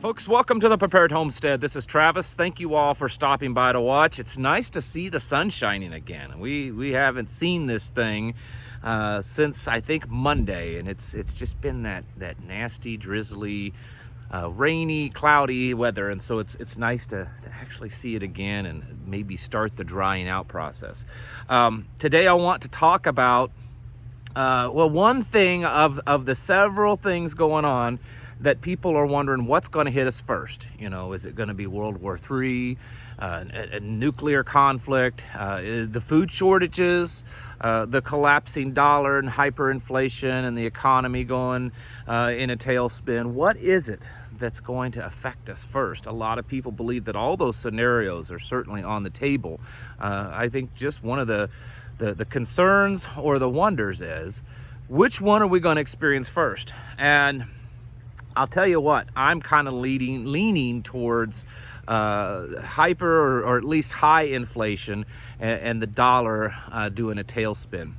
Folks, welcome to the Prepared Homestead. This is Travis. Thank you all for stopping by to watch. It's nice to see the sun shining again. We haven't seen this thing since I think Monday, and it's just been that nasty, drizzly, rainy, cloudy weather, and so it's nice to actually see it again and maybe start the drying out process. Today I want to talk about one thing of the several things going on that people are wondering what's going to hit us first. You know, is it going to be World War III, a nuclear conflict, the food shortages, the collapsing dollar and hyperinflation and the economy going in a tailspin? What is it that's going to affect us first? A lot of people believe that all those scenarios are certainly on the table. I think just one of the concerns or the wonders is, which one are we going to experience first? And I'll tell you what, I'm kind of leaning towards hyper or at least high inflation and the dollar doing a tailspin.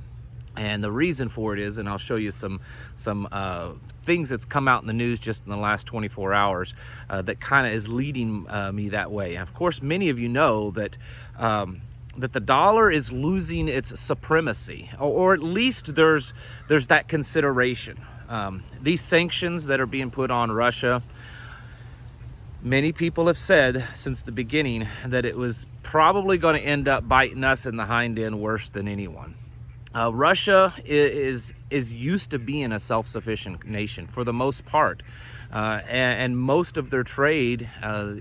And the reason for it is, and I'll show you some things that's come out in the news just in the last 24 hours that kind of is leading me that way. Of course, many of you know that that the dollar is losing its supremacy, or at least there's that consideration. These sanctions that are being put on Russia, many people have said since the beginning that it was probably going to end up biting us in the hind end worse than anyone. Russia is used to being a self-sufficient nation for the most part, and most of their trade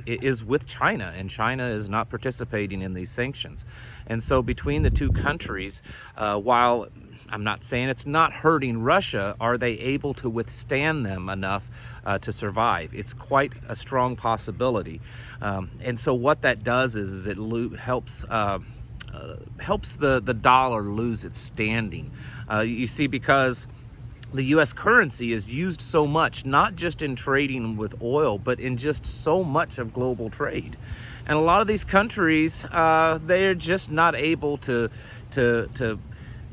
is with China, and China is not participating in these sanctions. And so between the two countries, while I'm not saying it's not hurting Russia, are they able to withstand them enough to survive? It's quite a strong possibility. And so what that does is it helps the dollar lose its standing. You see, because the U.S. currency is used so much, not just in trading with oil, but in just so much of global trade. And a lot of these countries, they're just not able to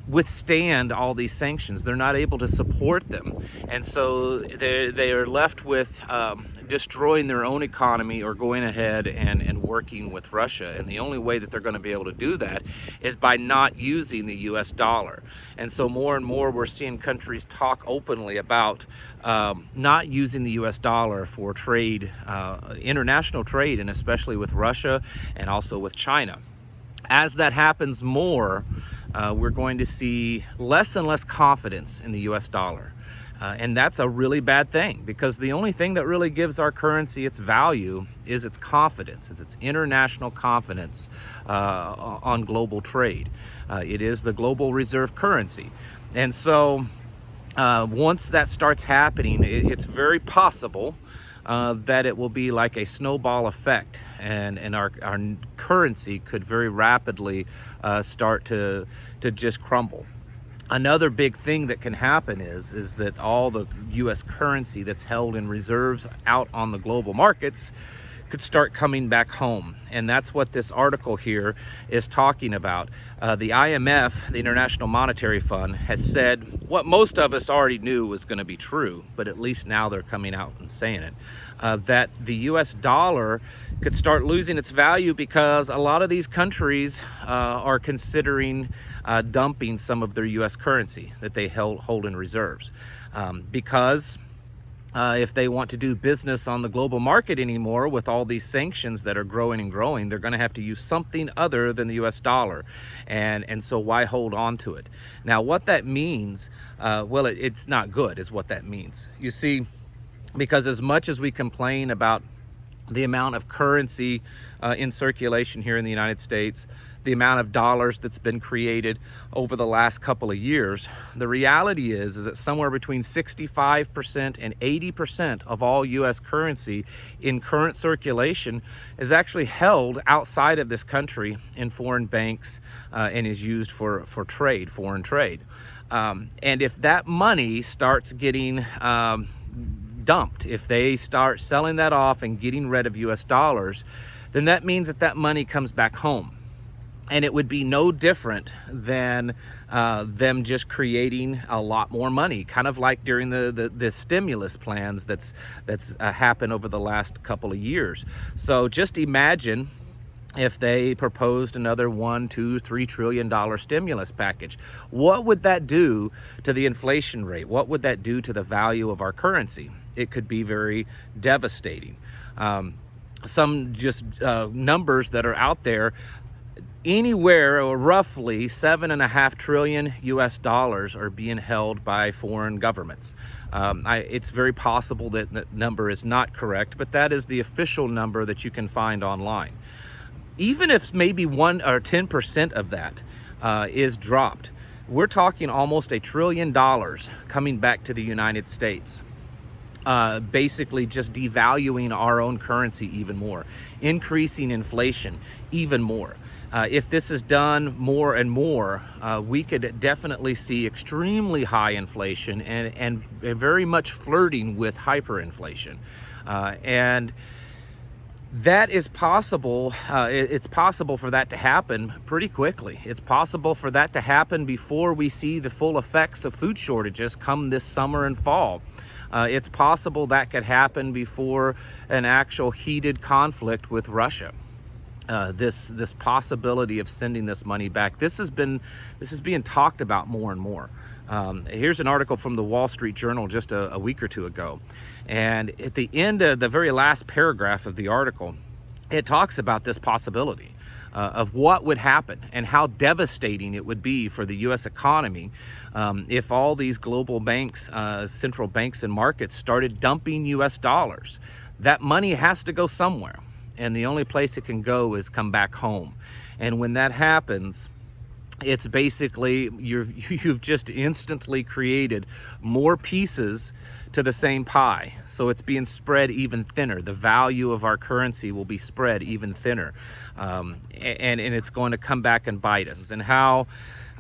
withstand all these sanctions. They're not able to support them. And so they are left with destroying their own economy or going ahead and working with Russia. And the only way that they're going to be able to do that is by not using the US dollar. And so more and more we're seeing countries talk openly about not using the US dollar for trade, international trade, and especially with Russia and also with China. As that happens more, we're going to see less and less confidence in the US dollar. And that's a really bad thing, because the only thing that really gives our currency its value is its confidence, it's international confidence on global trade. It is the global reserve currency. And so once that starts happening, it's very possible that it will be like a snowball effect, and our currency could very rapidly start to just crumble. Another big thing that can happen is that all the U.S. currency that's held in reserves out on the global markets could start coming back home. And that's what this article here is talking about. The IMF, the International Monetary Fund, has said what most of us already knew was going to be true, but at least now they're coming out and saying it, that the US dollar could start losing its value because a lot of these countries are considering dumping some of their US currency that they hold in reserves, because if they want to do business on the global market anymore with all these sanctions that are growing and growing, they're going to have to use something other than the US dollar. And so why hold on to it? Now, what that means, it's not good is what that means. You see, because as much as we complain about the amount of currency in circulation here in the United States, the amount of dollars that's been created over the last couple of years, the reality is that somewhere between 65% and 80% of all U.S. currency in current circulation is actually held outside of this country in foreign banks and is used for trade, foreign trade. And if that money starts getting dumped, if they start selling that off and getting rid of US dollars, then that means that money comes back home. And it would be no different than them just creating a lot more money, kind of like during the stimulus plans that's happened over the last couple of years. So just imagine if they proposed another $1, $2, $3 trillion stimulus package. What would that do to the inflation rate? What would that do to the value of our currency? It could be very devastating. Some just numbers that are out there, anywhere or roughly $7.5 trillion US dollars are being held by foreign governments. It's very possible that that number is not correct, but that is the official number that you can find online. Even if maybe 1 or 10% of that is dropped, we're talking almost $1 trillion coming back to the United States. Basically just devaluing our own currency even more, increasing inflation even more. If this is done more and more, we could definitely see extremely high inflation and very much flirting with hyperinflation. And that is possible. It's possible for that to happen pretty quickly. It's possible for that to happen before we see the full effects of food shortages come this summer and fall. It's possible that could happen before an actual heated conflict with Russia. This possibility of sending this money back, this is being talked about more and more. Here's an article from the Wall Street Journal just a week or two ago, and at the end of the very last paragraph of the article, it talks about this possibility of what would happen and how devastating it would be for the U.S. economy if all these global banks, central banks and markets started dumping U.S. dollars. That money has to go somewhere, and the only place it can go is come back home. And when that happens, it's basically you've just instantly created more pieces to the same pie. So it's being spread even thinner. The value of our currency will be spread even thinner. And it's going to come back and bite us. And how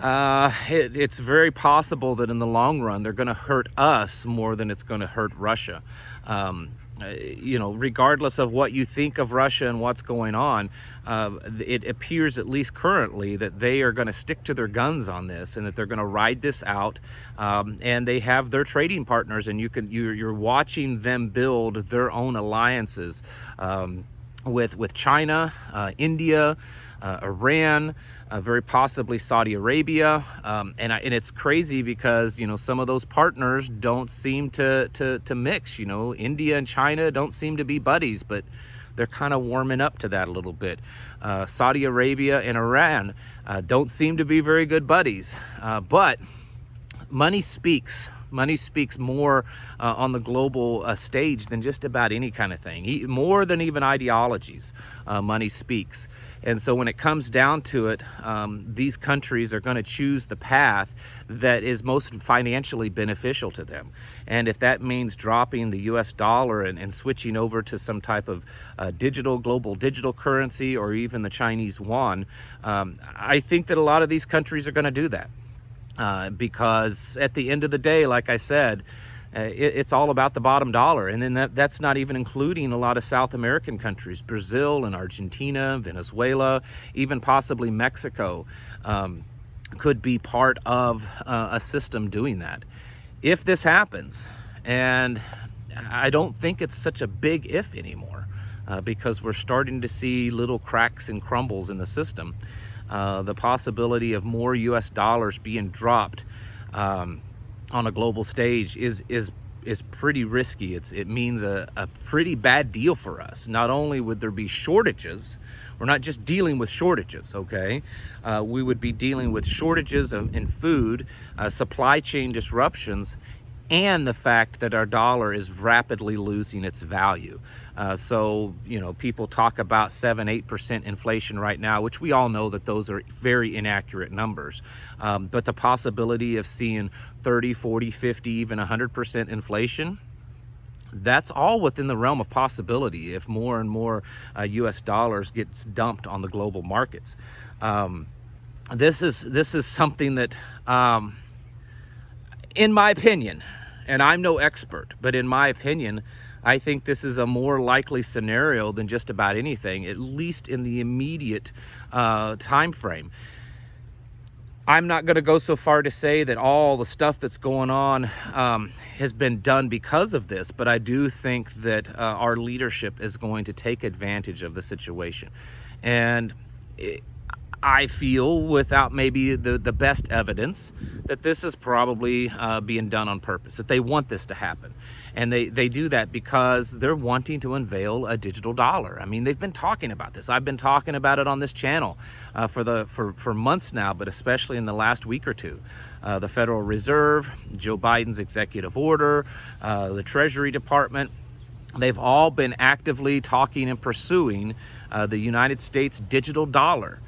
it's very possible that in the long run, they're going to hurt us more than it's going to hurt Russia. Regardless of what you think of Russia and what's going on, it appears, at least currently, that they are going to stick to their guns on this and that they're going to ride this out. And they have their trading partners, and you're watching them build their own alliances with China, India, Iran, very possibly Saudi Arabia, and it's crazy because some of those partners don't seem to mix. India and China don't seem to be buddies, but they're kind of warming up to that a little bit. Saudi Arabia and Iran don't seem to be very good buddies, but money speaks. Money speaks more on the global stage than just about any kind of thing, more than even ideologies. Money speaks. And so when it comes down to it, these countries are going to choose the path that is most financially beneficial to them. And if that means dropping the US dollar and switching over to some type of global digital currency, or even the Chinese yuan, I think that a lot of these countries are going to do that. Because at the end of the day, like I said, it's all about the bottom dollar. And then that's not even including a lot of South American countries, Brazil and Argentina, Venezuela, even possibly Mexico could be part of a system doing that. If this happens, and I don't think it's such a big if anymore, because we're starting to see little cracks and crumbles in the system. The possibility of more U.S. dollars being dropped on a global stage is pretty risky. It means a pretty bad deal for us. Not only would there be shortages, we're not just dealing with shortages, okay? We would be dealing with shortages in food, supply chain disruptions, and the fact that our dollar is rapidly losing its value. So people talk about 7-8% inflation right now, which we all know that those are very inaccurate numbers. But the possibility of seeing 30, 40, 50, even 100% inflation, that's all within the realm of possibility if more and more US dollars gets dumped on the global markets. This is something that, in my opinion, and I'm no expert, but in my opinion, I think this is a more likely scenario than just about anything, at least in the immediate time frame. I'm not going to go so far to say that all the stuff that's going on has been done because of this, but I do think that our leadership is going to take advantage of the situation. And I feel, without maybe the best evidence, that this is probably being done on purpose, that they want this to happen. And they do that because they're wanting to unveil a digital dollar. I mean, they've been talking about this. I've been talking about it on this channel for months now, but especially in the last week or two. The Federal Reserve, Joe Biden's executive order, the Treasury Department, they've all been actively talking and pursuing the United States digital dollar.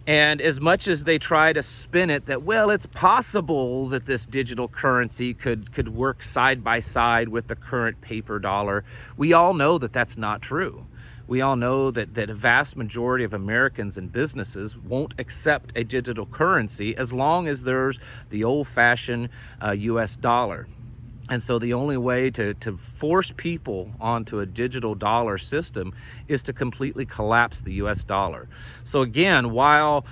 And as much as they try to spin it that, well, it's possible that this digital currency could work side by side with the current paper dollar, we all know that that's not true. We all know that a vast majority of Americans and businesses won't accept a digital currency as long as there's the old-fashioned US dollar. And so the only way to force people onto a digital dollar system is to completely collapse the US dollar. So again, while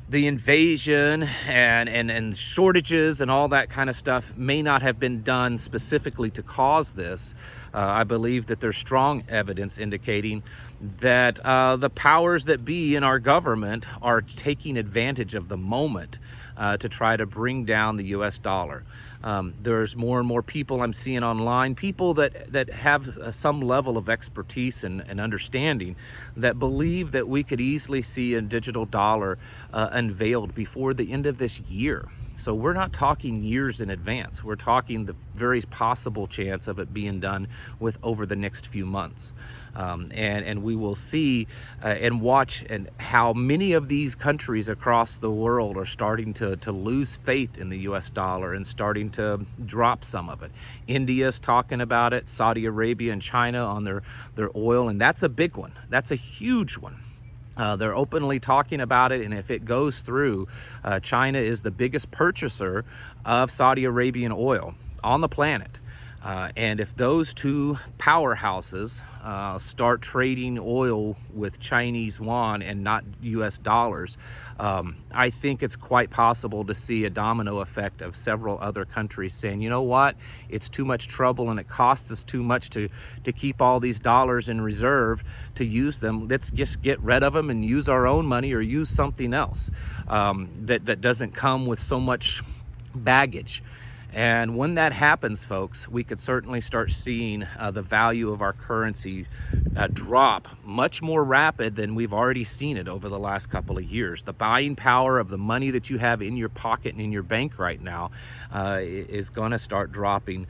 the invasion and shortages and all that kind of stuff may not have been done specifically to cause this, I believe that there's strong evidence indicating that the powers that be in our government are taking advantage of the moment to try to bring down the US dollar. There's more and more people I'm seeing online, people that have some level of expertise and understanding, that believe that we could easily see a digital dollar unveiled before the end of this year. So we're not talking years in advance. We're talking the very possible chance of it being done with over the next few months. And we will see and watch and how many of these countries across the world are starting to lose faith in the US dollar and starting to drop some of it. India's talking about it, Saudi Arabia and China on their oil, and that's a big one. That's a huge one. They're openly talking about it, and if it goes through, China is the biggest purchaser of Saudi Arabian oil on the planet. And if those two powerhouses start trading oil with Chinese yuan and not US dollars, I think it's quite possible to see a domino effect of several other countries saying, you know what, it's too much trouble and it costs us too much to keep all these dollars in reserve to use them. Let's just get rid of them and use our own money or use something else that doesn't come with so much baggage. And when that happens, folks, we could certainly start seeing the value of our currency drop much more rapid than we've already seen it over the last couple of years. The buying power of the money that you have in your pocket and in your bank right now is going to start dropping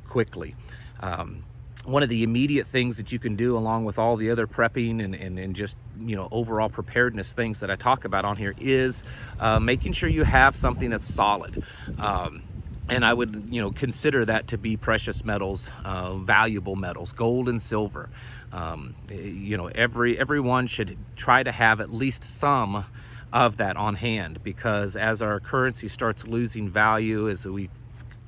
quickly. One of the immediate things that you can do, along with all the other prepping and just, you know, overall preparedness things that I talk about on here, is making sure you have something that's solid. And I would, you know, consider that to be precious metals, valuable metals, gold and silver. You know, everyone should try to have at least some of that on hand, because as our currency starts losing value, as we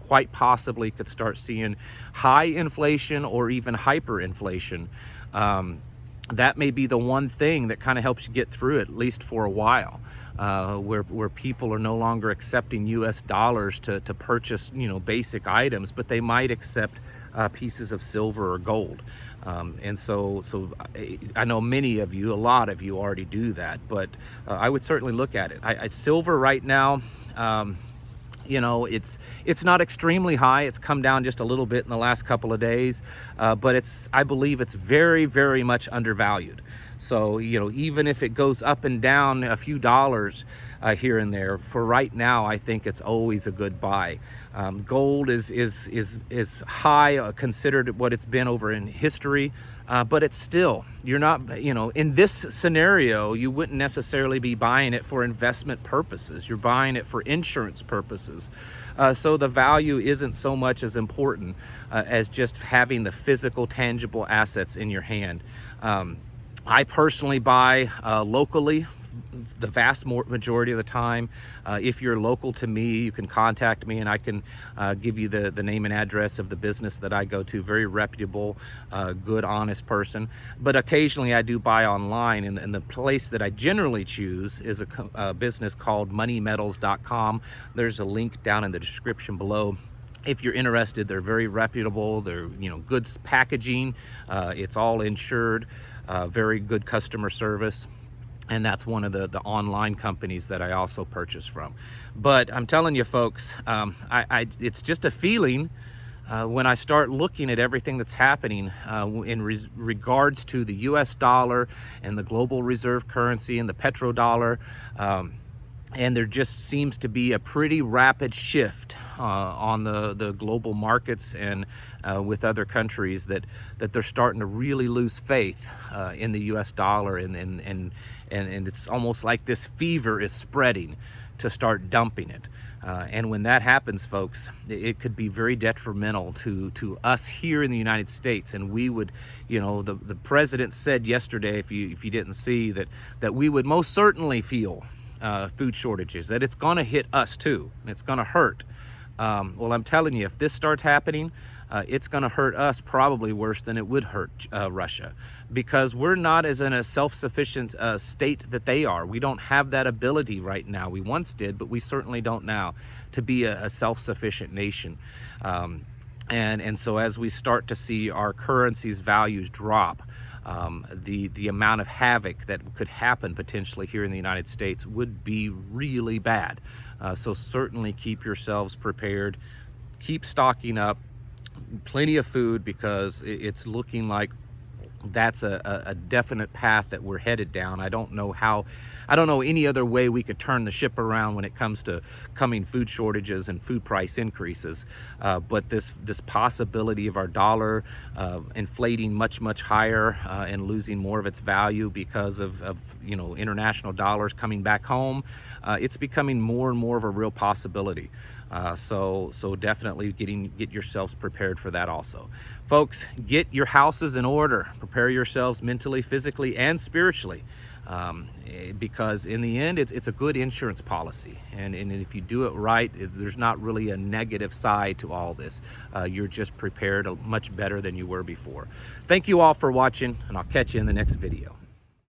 quite possibly could start seeing high inflation or even hyperinflation, that may be the one thing that kind of helps you get through it, at least for a while. Where people are no longer accepting US dollars to purchase, you know, basic items, but they might accept pieces of silver or gold. And so I know many of you, a lot of you already do that, but I would certainly look at it. Silver right now, you know, it's not extremely high. It's come down just a little bit in the last couple of days, but I believe it's very, very much undervalued. So, you know, even if it goes up and down a few dollars here and there, for right now, I think it's always a good buy. Gold is high considered what it's been over in history, but it's still, you're not, you know, in this scenario, you wouldn't necessarily be buying it for investment purposes. You're buying it for insurance purposes. So the value isn't so much as important as just having the physical, tangible assets in your hand. I personally buy locally the vast majority of the time. If you're local to me, you can contact me and I can give you the name and address of the business that I go to. Very reputable, good, honest person. But occasionally I do buy online, and the place that I generally choose is a business called moneymetals.com. There's a link down in the description below. If you're interested, they're very reputable. They're, good packaging. It's all insured. Very good customer service. And that's one of the online companies that I also purchase from. But I'm telling you, folks, it's just a feeling when I start looking at everything that's happening in regards to the US dollar and the global reserve currency and the petrodollar. And there just seems to be a pretty rapid shift on the global markets and with other countries that they're starting to really lose faith in the US dollar, and it's almost like this fever is spreading to start dumping it. And when that happens, folks, it could be very detrimental to us here in the United States. And we would, the president said yesterday, if you didn't see, that we would most certainly feel food shortages, that it's going to hit us too, and it's going to hurt. Well, I'm telling you, if this starts happening, it's going to hurt us probably worse than it would hurt Russia, because we're not as in a self-sufficient state that they are. We don't have that ability right now. We once did, but we certainly don't now, to be a self-sufficient nation. And so as we start to see our currency's values drop, the amount of havoc that could happen potentially here in the United States would be really bad. So certainly keep yourselves prepared. Keep stocking up. Plenty of food, because it's looking like that's a definite path that we're headed down. I don't know any other way we could turn the ship around when it comes to coming food shortages and food price increases. But this possibility of our dollar inflating much higher and losing more of its value because of international dollars coming back home, it's becoming more and more of a real possibility. So definitely get yourselves prepared for that also. Folks, get your houses in order. Prepare yourselves mentally, physically, and spiritually, because in the end, it's a good insurance policy. And if you do it right, there's not really a negative side to all this. You're just prepared much better than you were before. Thank you all for watching, and I'll catch you in the next video.